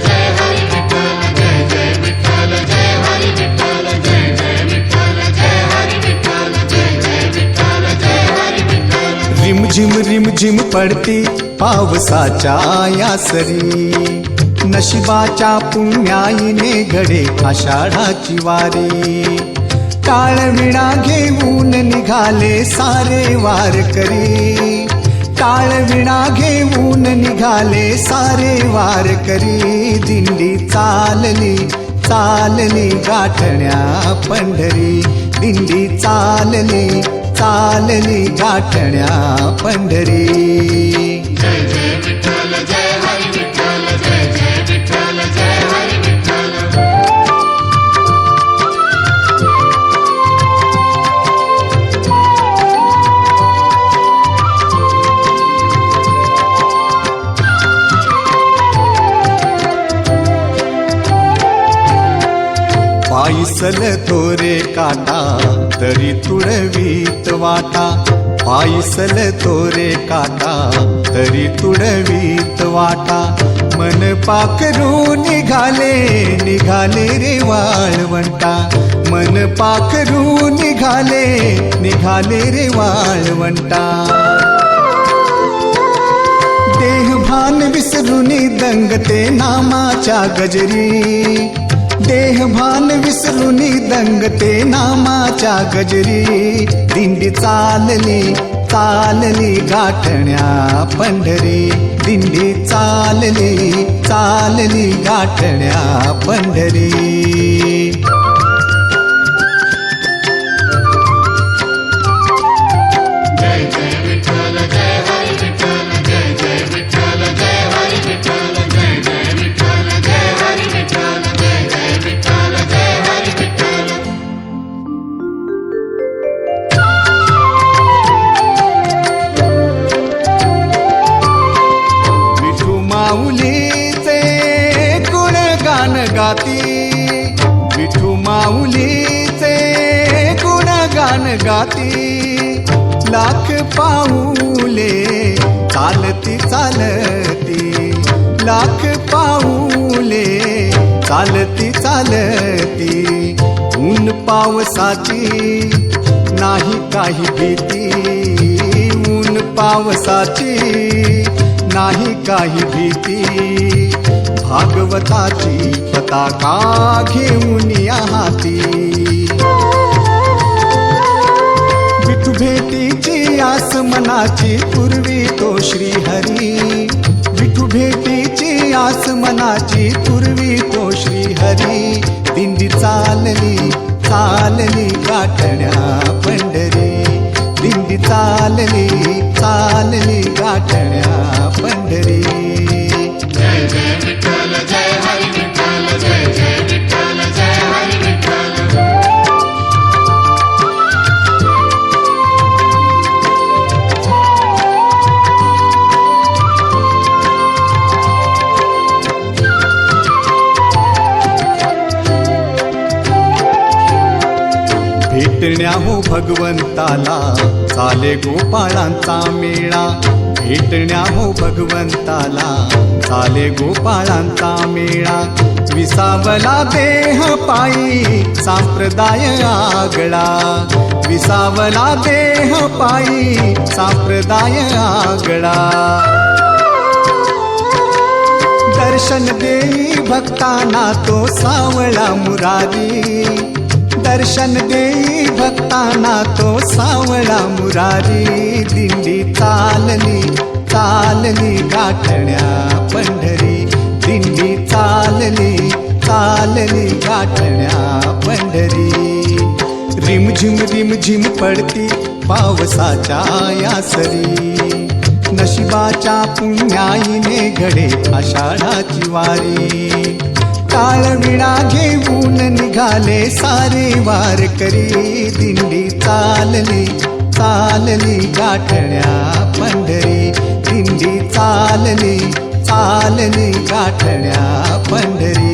जय हरी विठ्ठल, जय जय विठ्ठल, जय हरी विठ्ठल, जय जय विठ्ठल, जय हरी विठ्ठल, जय जय विठ्ठल, जय हरी विठ्ठल. रिमझिम पडती पावसाच्या या सरी, नशिबाच्या पुण्याईने घडे आषाढाची वारी. टाळविणा घेऊन निघाले सारे वारकरी, टाळविणा घेऊन निघाले सारे वारकरी. दिंडी चालली चालली गाठण्या पंढरी, दिंडी चालली चालली गाठण्या पंढरी. जय जय विठ्ठल, जय हरी विठ्ठल, जय जय विठ्ठल, जय हरी विठ्ठल. पायसल तोरे काटा तरी तुडवीत वाटा, पायसल तोरे काटा तरी तुडवीत वाटा. मन पाखरू निघाले निघाले रे वाळवंटा, मन पाखरू निघाले निघाले रे वाळवंटा. देहभान विसरुनी दंगते नामाच्या गजरी, देहभान विसरुनी दंगते नामाच्या गजरी. दिंडी चालली चालली गाठण्या पंढरी, दिंडी चालली चालली गाठण्या पंढरी. जय जय विठ्ठल, जय हरी विठ्ठल, जय जय विठ्ठल, जय हरी विठ्ठल, जय जय विठ्ठल, जय हरी विठ्ठल, जय जय विठ्ठल, जय हरी विठ्ठल. विठू माऊलीचे गुणगान गाती, विठू माऊलीचे गुणगान गाती. लाख पाऊले चालती चालती, लाख पाऊले चालती चालती. ऊन पावसाची नाही काही भीती, ऊन पावसाची नाही काही भीती. भागवताची पताका घेऊन या हाती. विठू भेटीची आस मनाची पूर्वी तो श्रीहरी, विठू भेटीची आस मनाची पूर्वी तो श्रीहरी. दिंडी चालली चालली गाठण्या पंढरी, दिंडी चालली चालली गाठण्या पंढरी. जय जय विठ्ठल, जय हरी विठ्ठल, जय जय विठ्ठल, जय हरी विठ्ठल. भेटण्या हो भगवंताला चाले गोपाळांचा मेळा, भेटण्या हो भगवंताला चाले गोपाळांचा मेळा. विसावला देह पायी संप्रदाय आगळा, विसावला देह पायी संप्रदाय आगळा. दर्शन देई भक्तांना तो सावळा मुरारी, दर्शन देई भक्तांना तो सावळा मुरारी. दिंडी चालली चालली गाठण्या पंढरी, दिंडी चालली चालली गाठण्या पंढरी. रिमझिम पडती पावसाच्या या सरी, नशिबाच्या पुण्याईने घडे आषाढाची वारी. टाळविणा घेऊन निघाले सारे वारकरी, दिंडी चालली चालली गाठण्या पंढरी, दिंडी चालली चालली गाठण्या पंढरी.